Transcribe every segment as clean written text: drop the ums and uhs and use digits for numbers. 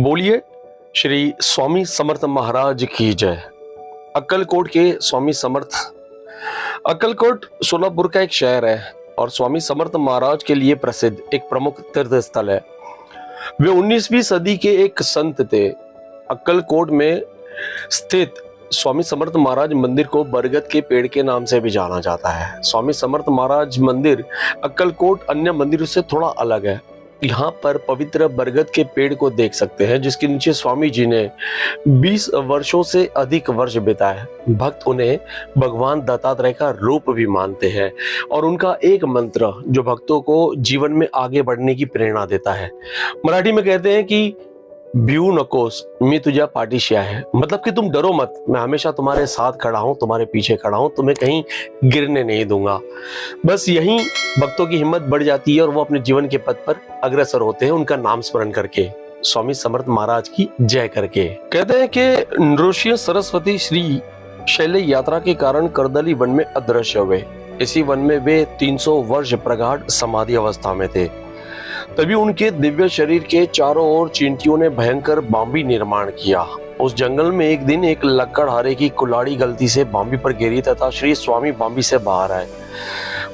बोलिए श्री स्वामी समर्थ महाराज की जय। अक्कलकोट के स्वामी समर्थ। अक्कलकोट सोलापुर का एक शहर है और स्वामी समर्थ महाराज के लिए प्रसिद्ध एक प्रमुख तीर्थ स्थल है। वे 19वीं सदी के एक संत थे। अक्कलकोट में स्थित स्वामी समर्थ महाराज मंदिर को बरगद के पेड़ के नाम से भी जाना जाता है। स्वामी समर्थ महाराज मंदिर अक्कलकोट अन्य मंदिरों से थोड़ा अलग है। यहाँ पर पवित्र बरगद के पेड़ को देख सकते हैं, जिसके नीचे स्वामी जी ने 20 वर्षों से अधिक वर्ष बिताए। भक्त उन्हें भगवान दत्तात्रेय का रूप भी मानते हैं और उनका एक मंत्र जो भक्तों को जीवन में आगे बढ़ने की प्रेरणा देता है। मराठी में कहते हैं कि भिऊ नकोस, मैं तुझा पाठीशी है, मतलब कि तुम डरो मत, मैं हमेशा तुम्हारे साथ खड़ा हूं, तुम्हारे पीछे खड़ा हूं, तुम्हें कहीं गिरने नहीं दूंगा। बस यही भक्तों की हिम्मत बढ़ जाती है और वो अपने जीवन के पथ पर अग्रसर होते हैं, उनका नाम स्मरण करके, स्वामी समर्थ महाराज की जय करके। कहते हैं कि नृसिंह सरस्वती श्री शैल्य यात्रा के कारण करदली वन में अदृश्य हुए। इसी वन में वे 300 वर्ष प्रगाढ़ समाधि अवस्था में थे। तभी उनके दिव्य शरीर के चारों ओर चींटियों ने भयंकर बांबी निर्माण किया। उस जंगल में एक दिन एक लक्कड़हारे की कुल्हाड़ी गलती से बांबी पर गिरी तथा श्री स्वामी बांबी से बाहर आए।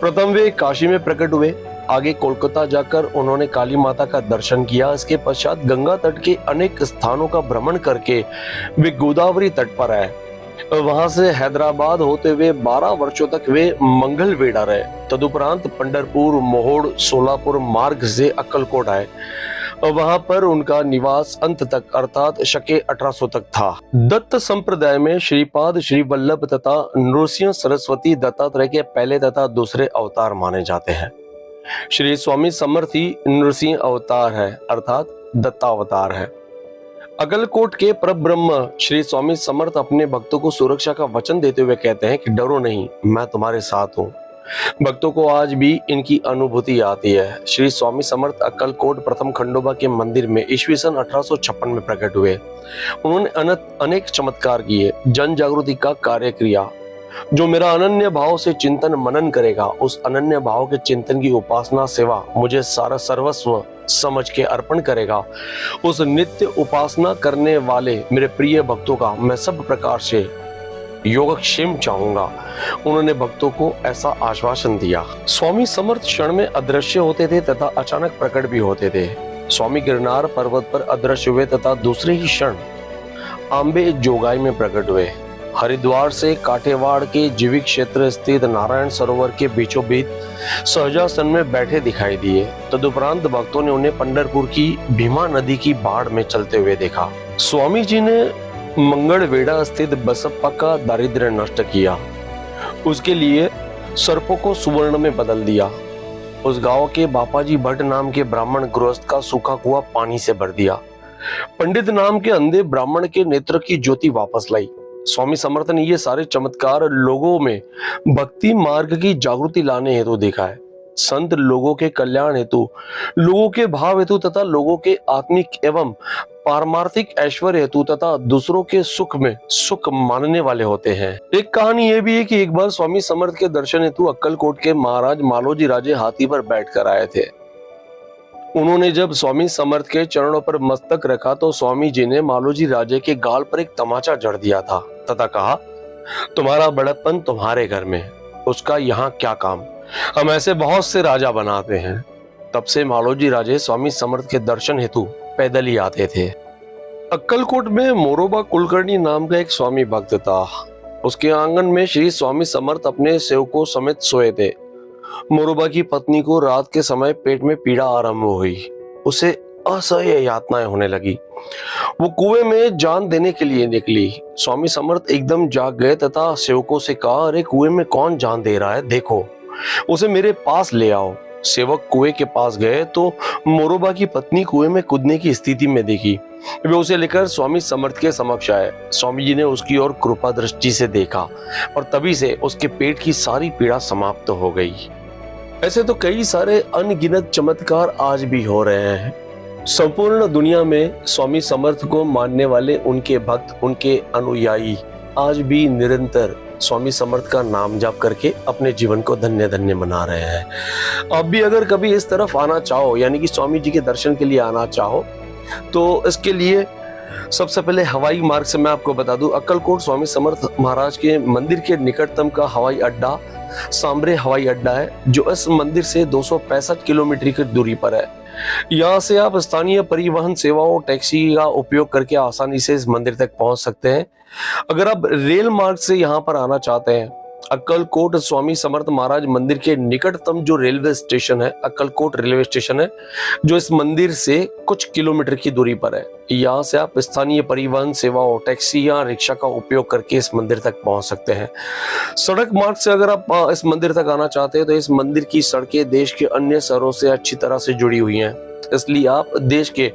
प्रथम वे काशी में प्रकट हुए, आगे कोलकाता जाकर उन्होंने काली माता का दर्शन किया। इसके पश्चात गंगा तट के अनेक स्थानों का भ्रमण करके वे गोदावरी तट पर आए। वहां से हैदराबाद होते हुए 12 वर्षों तक वे मंगलवेढ़ा रहे। तदुपरांत पंढरपुर, मोहोड़, सोलापुर मार्ग से अक्कलकोट आए और वहां पर उनका निवास अंत तक अर्थात शके 1800 तक था। दत्त संप्रदाय में श्रीपाद, श्री वल्लभ तथा नृसिंह सरस्वती दत्तात्रेय के पहले तथा दूसरे अवतार माने जाते हैं। श्री स्वामी समर्थ ही नृसिंह अवतार है अर्थात दत्तावतार है। अक्कलकोट के परब्रह्म श्री स्वामी समर्थ अपने भक्तों को सुरक्षा का वचन देते हुए कहते हैं कि डरो नहीं, मैं तुम्हारे साथ हूँ। भक्तों को आज भी इनकी अनुभूति आती है। श्री स्वामी समर्थ अक्कलकोट प्रथम खंडोबा के मंदिर में ईस्वी सन 1856 में प्रकट हुए। उन्होंने अनेक चमत्कार किए, जन जागृति का कार्य किया। जो मेरा अनन्य भाव से चिंतन मनन करेगा, उस अनन्य भाव के चिंतन की उपासना सेवा मुझे सारा सर्वस्व समझ के अर्पण करेगा, उस नित्य उपासना करने वाले मेरे प्रिय भक्तों का मैं सब प्रकार से योगक्षेम चाहूंगा। उन्होंने भक्तों को ऐसा आश्वासन दिया। स्वामी समर्थ क्षण में अदृश्य होते थे तथा अचानक प्रकट भी होते थे। स्वामी गिरनार पर्वत पर अदृश्य हुए तथा दूसरे ही क्षण आंबे जोगाई में प्रकट हुए। हरिद्वार से काठेवाड़ के जीविक क्षेत्र स्थित नारायण सरोवर के बीचों बीच सहजासन में बैठे दिखाई दिए। तदुपरांत भक्तों ने उन्हें पंढरपुर की भीमा नदी की बाढ़ में चलते हुए देखा। स्वामी जी ने मंगलवेढ़ा स्थित बसप्पा का दारिद्र्य नष्ट किया, उसके लिए सर्पों को सुवर्ण में बदल दिया। उस गांव के बापाजी भट्ट नाम के ब्राह्मण गृहस्थ का सूखा कुआं पानी से भर दिया। पंडित नाम के अंधे ब्राह्मण के नेत्र की ज्योति वापस लाई। स्वामी समर्थ ने ये सारे चमत्कार लोगों में भक्ति मार्ग की जागृति लाने हेतु देखा है। संत लोगों के कल्याण हेतु, लोगों के भाव हेतु तथा लोगों के आत्मिक एवं पारमार्थिक ऐश्वर्य हेतु तथा दूसरों के सुख में सुख मानने वाले होते हैं। एक कहानी यह भी है कि एक बार स्वामी समर्थ के दर्शन हेतु अक्कलकोट के महाराज मालोजी राजे हाथी पर बैठकर आए थे। उन्होंने जब स्वामी समर्थ के चरणों पर मस्तक रखा तो स्वामी जी ने मालोजी राजे के गाल पर एक तमाचा जड़ दिया था तथा कहा, तुम्हारा बड़प्पन तुम्हारे घर में, उसका यहाँ क्या काम, हम ऐसे बहुत से राजा बनाते हैं। तब से मालोजी राजे स्वामी समर्थ के दर्शन हेतु पैदल ही आते थे। अक्कलकोट में मोरोबा कुलकर्णी नाम का एक स्वामी भक्त था। उसके आंगन में श्री स्वामी समर्थ अपने सेवकों समेत सोए थे। मोरोबा की पत्नी को रात के समय पेट में पीड़ा आरंभ हुई। उसे असह्य यातनाएं होने लगी। वो कुएं में जान देने के लिए निकली। स्वामी समर्थ एकदम जाग गए तथा सेवकों से कहा, अरे कुएं में कौन जान दे रहा है, देखो उसे मेरे पास ले आओ। सेवक कुएं के पास गए तो मोरोबा की पत्नी कुएं में कूदने की स्थिति में दिखी। वे उसे लेकर स्वामी समर्थ के समक्ष आए। स्वामी जी ने उसकी ओर कृपा दृष्टि से देखा और तभी से उसके पेट की सारी पीड़ा समाप्त हो गई। ऐसे तो कई सारे अनगिनत चमत्कार आज भी हो रहे हैं। संपूर्ण दुनिया में स्वामी समर्थ को मानने वाले उनके भक्त, उनके अनुयायी आज भी निरंतर स्वामी समर्थ का नाम जाप करके अपने जीवन को धन्य धन्य बना रहे हैं। आप भी अगर कभी इस तरफ आना चाहो, यानी कि स्वामी जी के दर्शन के लिए आना चाहो, तो इसके लिए सबसे पहले हवाई मार्ग से मैं आपको बता दूं, अक्कलकोट स्वामी समर्थ महाराज के मंदिर के निकटतम का हवाई अड्डा सांबरे हवाई अड्डा है, जो इस मंदिर से 265 किलोमीटर की दूरी पर है। यहाँ से आप स्थानीय परिवहन सेवाओं, टैक्सी का उपयोग करके आसानी से इस मंदिर तक पहुंच सकते हैं। अगर आप रेल मार्ग से यहाँ पर आना चाहते हैं, अक्कलकोट स्वामी समर्थ महाराज मंदिर के निकटतम जो रेलवे स्टेशन है, अक्कलकोट रेलवे स्टेशन है, जो इस मंदिर से कुछ किलोमीटर की दूरी पर है। यहाँ से आप स्थानीय परिवहन सेवाओं, टैक्सी या रिक्शा का उपयोग करके इस मंदिर तक पहुंच सकते हैं। सड़क मार्ग से अगर आप इस मंदिर तक आना चाहते हैं तो इस मंदिर की सड़कें देश के अन्य शहरों से अच्छी तरह से जुड़ी हुई हैं, इसलिए आप देश के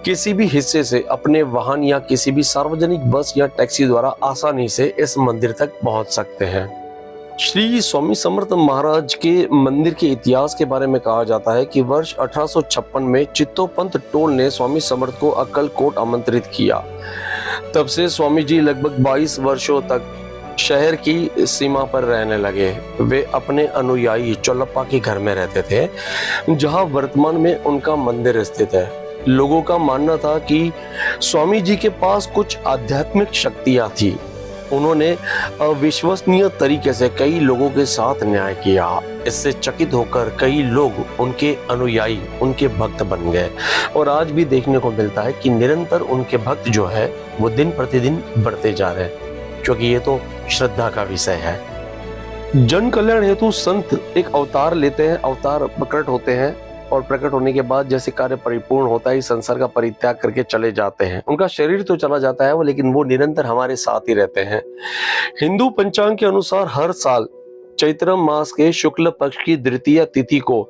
किसी भी हिस्से से अपने वाहन या किसी भी सार्वजनिक बस या टैक्सी द्वारा आसानी से इस मंदिर तक पहुंच सकते हैं। श्री स्वामी समर्थ महाराज के मंदिर के इतिहास के बारे में कहा जाता है कि वर्ष 1856 में चित्तोपंत टोल ने स्वामी समर्थ को अक्कलकोट आमंत्रित किया। तब से स्वामी जी लगभग 22 वर्षों तक शहर की सीमा पर रहने लगे। वे अपने अनुयायी चोलप्पा के घर में रहते थे, जहां वर्तमान में उनका मंदिर स्थित है। लोगों का मानना था कि स्वामी जी के पास कुछ आध्यात्मिक शक्तियां थी। उन्होंने अविश्वसनीय तरीके से कई लोगों के साथ न्याय किया। इससे चकित होकर कई लोग उनके अनुयायी, उनके भक्त बन गए और आज भी देखने को मिलता है कि निरंतर उनके भक्त जो है वो दिन प्रतिदिन बढ़ते जा रहे हैं, क्योंकि ये तो श्रद्धा का विषय है। जन कल्याण हेतु संत एक अवतार लेते हैं, अवतार प्रकट होते हैं और प्रकट होने के बाद जैसे कार्य परिपूर्ण होता है, इस संसार का परित्याग करके चले जाते हैं। उनका शरीर तो चला जाता है वो, लेकिन वो निरंतर हमारे साथ ही रहते हैं। हिंदू पंचांग के अनुसार हर साल चैत्र मास के शुक्ल पक्ष की द्वितीय तिथि को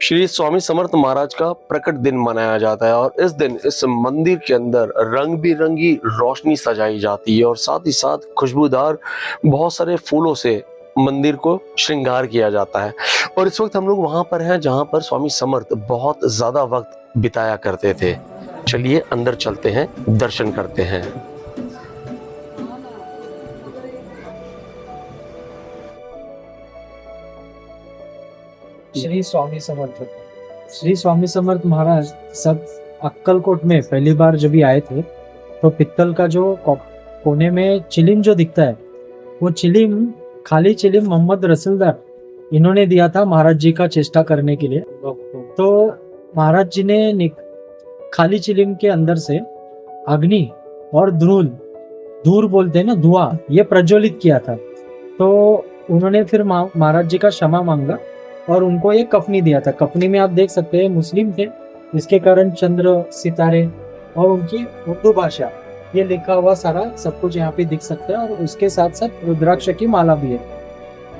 श्री स्वामी समर्थ महाराज का प्रकट दिन मनाया जाता है और इस दिन इस मंदिर के अंदर रंग बिरंगी रोशनी सजाई जाती है और साथ ही साथ खुशबूदार बहुत सारे फूलों से मंदिर को श्रृंगार किया जाता है। और इस वक्त हम लोग वहां पर हैं जहां पर स्वामी समर्थ बहुत ज्यादा वक्त बिताया करते थे। चलिए अंदर चलते हैं, दर्शन करते हैं। श्री स्वामी समर्थ महाराज सब अक्कलकोट में पहली बार जब भी आए थे तो पित्तल का जो कोने में चिलिम जो दिखता है, वो चिलिम खाली चिलिम मोहम्मद रसूलदार इन्होंने दिया था महाराज जी का चेष्टा करने के लिए। तो महाराज जी ने खाली चिलिम के अंदर से अग्नि और धूर बोलते हैं ना, धुआं, ये प्रज्वलित किया था। तो उन्होंने फिर महाराज जी का क्षमा मांगा और उनको ये कफनी दिया था। कफनी में आप देख सकते हैं मुस्लिम थे, इसके कारण चंद्र, सितारे और उनकी उर्दू भाषा ये लिखा हुआ सारा सब कुछ यहाँ पे दिख सकता है और उसके साथ साथ रुद्राक्ष की माला भी है।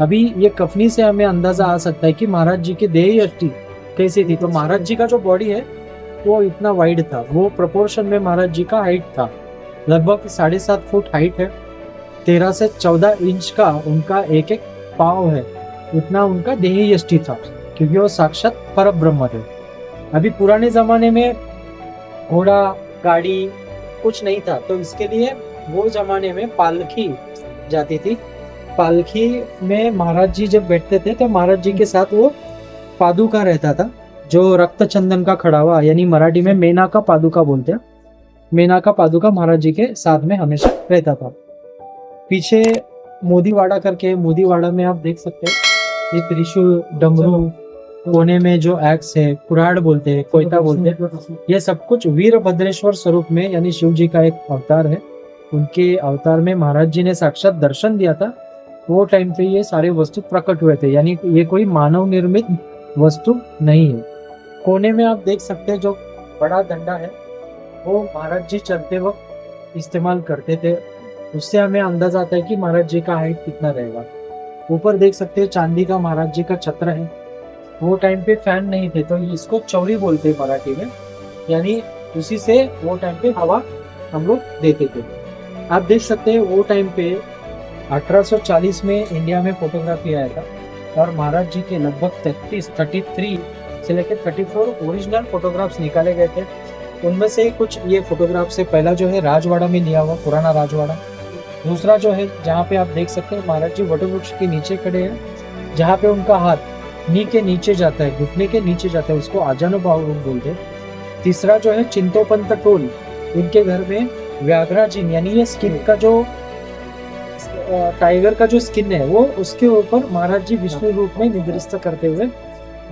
अभी ये कफनी से हमें अंदाजा आ सकता है कि महाराज जी की देह यष्टि कैसी थी। तो महाराज जी का जो बॉडी है वो इतना वाइड था, वो प्रोपोर्शन में महाराज जी का हाइट था, लगभग 7.5 फुट हाइट है, 13 से 14 इंच का उनका एक एक पाँव है, उतना उनका देह यष्टि था, क्योंकि वो साक्षात परब्रह्म थे। अभी पुराने जमाने में घोड़ा गाड़ी कुछ नहीं था, तो इसके लिए वो जमाने में पालकी जाती थी। पालकी में महाराज जी जब बैठते थे तो महाराज जी के साथ वो पादुका रहता था, जो रक्त चंदन का खड़ा हुआ, यानी मराठी में मेना का पादुका बोलते हैं। मेना का पादुका महाराज जी के साथ में हमेशा रहता था। पीछे मोदीवाड़ा करके, मोदीवाड़ा में आप देख सकते हैं ये त्रिशूल, डमरू, कोने में जो एक्स है, कुराड़ बोलते हैं, कोयता बोलते हैं, ये सब कुछ वीरभद्रेश्वर स्वरूप में, यानी शिव जी का एक अवतार है। उनके अवतार में महाराज जी ने साक्षात दर्शन दिया था। वो टाइम पे ये सारे वस्तु प्रकट हुए थे, यानी ये कोई मानव निर्मित वस्तु नहीं है। कोने में आप देख सकते हैं जो बड़ा डंडा है वो महाराज जी चलते वक्त इस्तेमाल करते थे। उससे हमें अंदाजा आता है कि महाराज जी का हाइट कितना रहेगा। ऊपर देख सकते हैं चांदी का महाराज जी का छत्र है। वो टाइम पे फैन नहीं थे, तो इसको चौरी बोलते हैं मराठी में, यानी उसी से वो टाइम पे हवा हम लोग देते थे। आप देख सकते हैं वो टाइम पे 1840 में इंडिया में फोटोग्राफी आया था और महाराज जी के लगभग 33 से लेकर 34 ओरिजिनल फोटोग्राफ्स निकाले गए थे। उनमें से कुछ ये फोटोग्राफ से पहला जो है राजवाड़ा में लिया हुआ, पुराना राजवाड़ा। दूसरा जो है जहाँ पे आप देख सकते हैं महाराज जी वटवृक्ष के नीचे खड़े हैं, जहाँ पे उनका हाथ नी के नीचे जाता है, घुटने के नीचे जाता है, उसको आजानुभाव बोलते हैं। तीसरा जो है चिंतोपंत टोल, इनके घर में व्याघ्रा जिन यानी ये स्किन का जो टाइगर का जो स्किन है वो उसके ऊपर महाराज जी विष्णु रूप में निद्रिस्त करते हुए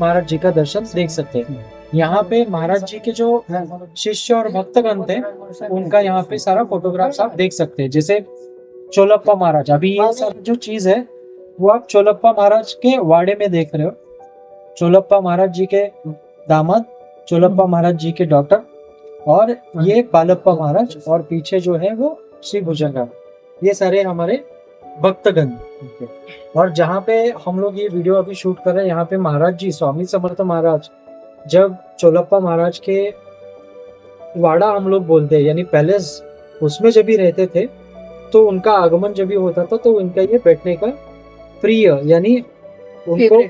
महाराज जी का दर्शन देख सकते हैं। यहाँ पे महाराज जी के जो शिष्य और भक्तगण थे उनका यहाँ पे सारा फोटोग्राफ्स आप देख सकते हैं। जैसे चोलप्पा महाराज, अभी ये सब जो चीज है वो आप चोलप्पा महाराज के वाड़े में देख रहे हो। चोलप्पा महाराज जी के दामाद, चोलप्पा महाराज जी के डॉटर, और ये बालप्पा महाराज, और पीछे जो है वो श्री भुजंगा। ये सारे हमारे भक्तगण। और जहाँ पे हम लोग ये वीडियो अभी शूट कर रहे हैं, यहाँ पे महाराज जी स्वामी समर्थ महाराज जब चोलप्पा महाराज के वाड़ा हम लोग बोलते हैं यानी पैलेस, उसमें जब भी रहते थे तो उनका आगमन जब भी होता था तो उनका ये बैठने का प्रिय यानी उनको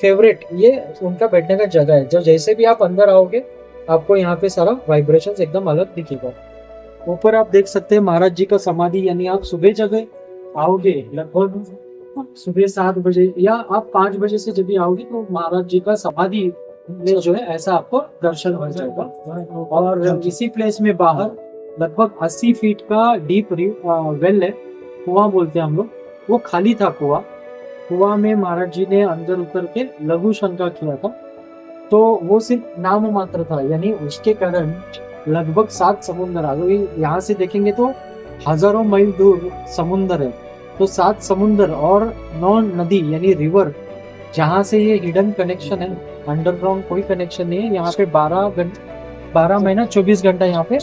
फेवरेट ये उनका बैठने का जगह है। जब जैसे भी आप अंदर आओगे आपको यहाँ पे सारा वाइब्रेशंस एकदम अलग दिखेगा। ऊपर आप देख सकते हैं महाराज जी का समाधि, यानी आप सुबह जगह आओगे लगभग सुबह 7 बजे या आप 5 बजे से जब भी आओगे तो महाराज जी का समाधि में जो है ऐसा आपको दर्शन हो जाएगा। और इसी प्लेस में बाहर लगभग 80 फीट का डीप वेल है, कुआं बोलते हैं हम लोग, वो खाली था कुआं में महाराज जी ने अंदर उतर के लघु शंका किया था, तो वो सिर्फ नाम मात्र था, यानी उसके कारण लगभग 7 समुद्र आ गए। यहाँ से देखेंगे तो हजारों मील दूर समुद्र है, तो 7 समुद्र और 9 नदी यानी रिवर, जहाँ से ये हिडन कनेक्शन है, अंडरग्राउंड कोई कनेक्शन नहीं है। यहाँ पे 12 महीना 24 घंटा यहाँ पे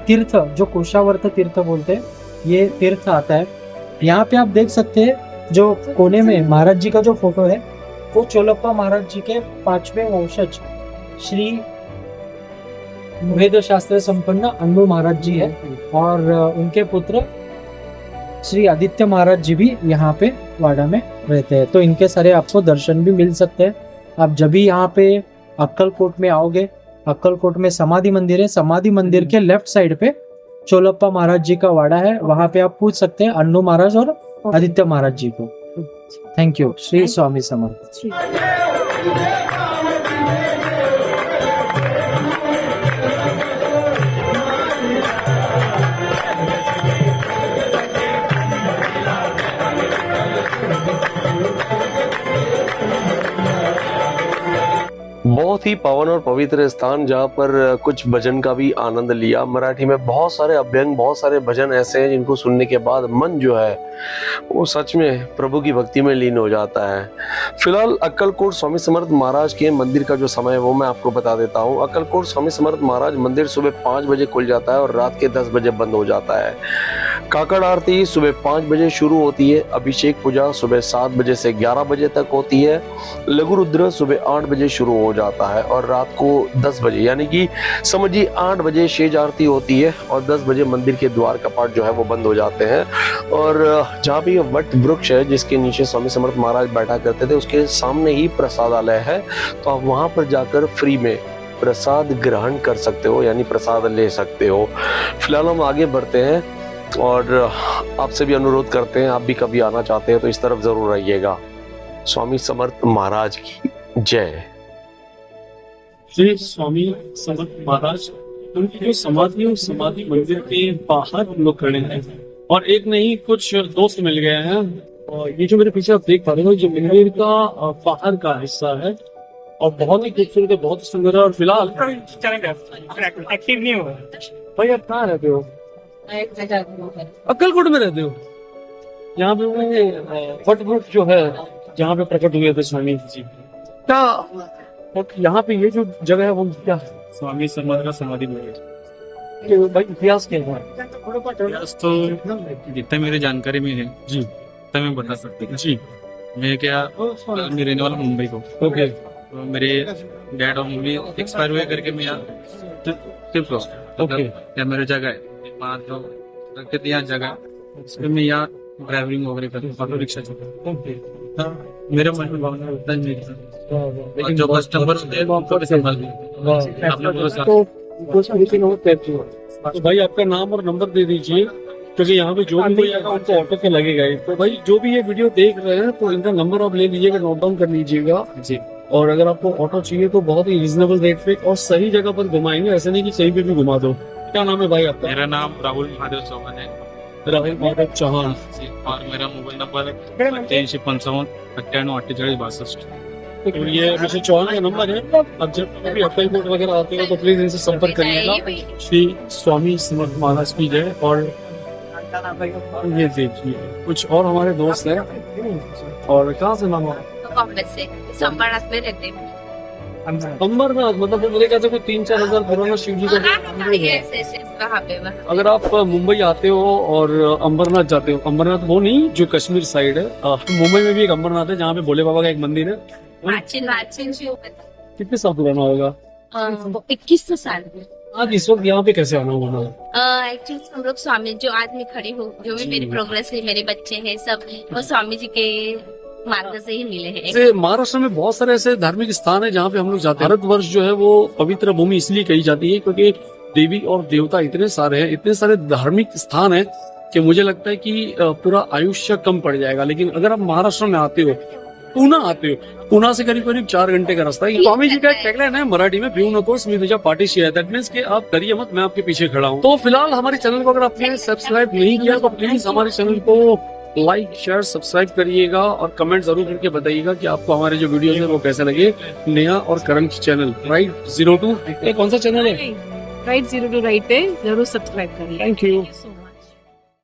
तीर्थ, जो कुशावर्त तीर्थ बोलते हैं, ये तीर्थ आता है। यहाँ पे आप देख सकते हैं जो कोने में महाराज जी का जो फोटो है वो चोलप्पा महाराज जी के 5वें वंशज श्री वेद शास्त्र संपन्न अन्नू महाराज जी है, और उनके पुत्र श्री आदित्य महाराज जी भी यहाँ पे वाड़ा में रहते हैं। तो इनके सारे आपको दर्शन भी मिल सकते हैं। आप जब भी यहाँ पे अक्कलकोट में आओगे, अक्कलकोट में समाधि मंदिर है, समाधि मंदिर के लेफ्ट साइड पे चोलप्पा महाराज जी का वाड़ा है, वहां पे आप पूछ सकते हैं अन्नू महाराज और आदित्य महाराज जी को। Thank you. श्री स्वामी समर्थ। बहुत ही पावन और पवित्र स्थान, जहाँ पर कुछ भजन का भी आनंद लिया। मराठी में बहुत सारे अभ्यंग, बहुत सारे भजन ऐसे हैं जिनको सुनने के बाद मन जो है वो सच में प्रभु की भक्ति में लीन हो जाता है। फिलहाल अक्कलकोट स्वामी समर्थ महाराज के मंदिर का जो समय है वो मैं आपको बता देता हूँ। अक्कलकोट स्वामी समर्थ महाराज मंदिर सुबह 5 बजे खुल जाता है और रात के 10 बजे बंद हो जाता है। काकड़ आरती सुबह 5 बजे शुरू होती है। अभिषेक पूजा सुबह 7 बजे से 11 बजे तक होती है। लघु रुद्र सुबह 8 बजे शुरू हो जाता है और रात को 10 बजे, यानी कि समझिए 8 बजे शेज आरती होती है और 10 बजे मंदिर के द्वार कपाट जो है वो बंद हो जाते हैं। और जहाँ भी वट वृक्ष है जिसके नीचे स्वामी समर्थ महाराज बैठा करते थे, उसके सामने ही प्रसादालय है, तो आप वहां पर जाकर फ्री में प्रसाद ग्रहण कर सकते हो, यानी प्रसाद ले सकते हो। फिलहाल हम आगे बढ़ते हैं और आपसे भी अनुरोध करते हैं, आप भी कभी आना चाहते हैं तो इस तरफ जरूर आइएगा। स्वामी समर्थ महाराज की जय। श्री स्वामी समर्थ महाराज, उनकी जो समाधि है, समाधि मंदिर के बाहर हम लोग खड़े हैं और एक नहीं कुछ दोस्त मिल गए हैं। और ये जो मेरे पीछे आप देख पा रहे हो, जो मंदिर का बाहर का हिस्सा है और बहुत ही खूबसूरत है, बहुत ही सुंदर है। और फिलहाल एक्टिव नहीं हुआ भाई, आप कहाँ रहते हो? अक्कलकोट में रहते हो? यहाँ पे वो वट वृक्ष जो है जहाँ पे प्रकट हुए थे स्वामी जी, क्या और यहाँ पे ये जो जगह है वो क्या है? स्वामी समर्थ का समाधि मंदिर। भाई इतिहास क्या है? इतिहास तो जितना मेरे जानकारी में है जी, उतना मैं बता सकता हूँ जी, मैं क्या मैं रहने वाला मुंबई को। ओके, तो मेरे डैड और मम्मी एक्सपायर हुए करके मैं यहाँ शिफ्ट हुआ। ओके। क्या मेरी जगह है, 5 लोग रखते थे यहाँ जगह, उसमें मैं यहाँ ड्राइवरिंग वगैरह करता हूँ, ऑटो रिक्शा चलता हूँ। मेरे मन में भावना होता है नहीं, और जो कस्टमर होते हैं उनको भी संभाल तो भाई आपका नाम और नंबर दे दीजिए, क्योंकि यहाँ पे जो भी कोई आएगा उनको ऑटो पे लगेगा ही। तो भाई जो भी ये वीडियो देख रहे हैं तो इनका नंबर आप ले लीजिएगा, नोट डाउन कर लीजिएगा। जी, और अगर आपको ऑटो चाहिए तो बहुत ही रीजनेबल रेट पे और सही जगह पर घुमाएंगे, ऐसे नहीं कि कहीं पे भी घुमा दो। क्या नाम है भाई आपका? मेरा नाम राहुल महादेव चौहान है राहुल महादेव चौहान। और मेरा मोबाइल नंबर है 8855 और ये मिस्टर चौहान का नंबर है। अब जब कभी अक्कलकोट वगैरह आते हो तो प्लीज इनसे संपर्क करिएगा। श्री स्वामी समर्थ महाराज की जय। और ये देखिए कुछ और हमारे दोस्त हैं। और कहाँ से नाम है? बॉम्बे से संबरनाथ में रहते हैं। अंबरनाथ, मतलब मेरे ख्याल से कोई 3-4 हजार पुराना शिव जी का मंदिर है। Yes, वहाँ पे अगर आप मुंबई आते हो और अंबरनाथ जाते हो, अंबरनाथ वो नहीं जो कश्मीर साइड है, मुंबई में भी एक अंबरनाथ है जहाँ पे भोले बाबा का एक मंदिर है। प्राचीन शिव कितने साल पुराना होगा? 21 साल में। आज इस वक्त यहाँ पे कैसे आना होगा? एक्चुअली हम लोग स्वामी जो आज मैं खड़ी हूँ, जो भी मेरी प्रोग्रेस है, मेरे बच्चे हैं सब, वो स्वामी जी के मार्ग से ही मिले हैं। जैसे महाराष्ट्र में बहुत सारे ऐसे धार्मिक स्थान है जहाँ पे हम लोग जाते हैं। भारतवर्ष जो है वो पवित्र भूमि इसलिए कही जाती है क्योंकि देवी और देवता इतने सारे हैं, इतने सारे धार्मिक स्थान है कि मुझे लगता है कि पूरा आयुष्य कम पड़ जाएगा। लेकिन अगर आप महाराष्ट्र में आते हो, पुणे आते हो, पुणे से करीब करीब 4 घंटे का रास्ता है। स्वामी जी का एक टैगलाइन है मराठी में, भिऊ नकोस मी तुझ्या पाठीशी है। दैट मीन्स कि आप डरिए मत, मैं आपके पीछे खड़ा हूँ। तो फिलहाल हमारे चैनल को अगर आपने सब्सक्राइब नहीं किया तो प्लीज हमारे चैनल को लाइक शेयर सब्सक्राइब करिएगा और कमेंट जरूर करके बताइएगा कि आपको हमारे जो वीडियोस है वो कैसे लगे। नेहा और करण चैनल राइट 02 कौन सा चैनल है? राइट 02 राइट है, जरूर सब्सक्राइब करिए। Thank you. So much.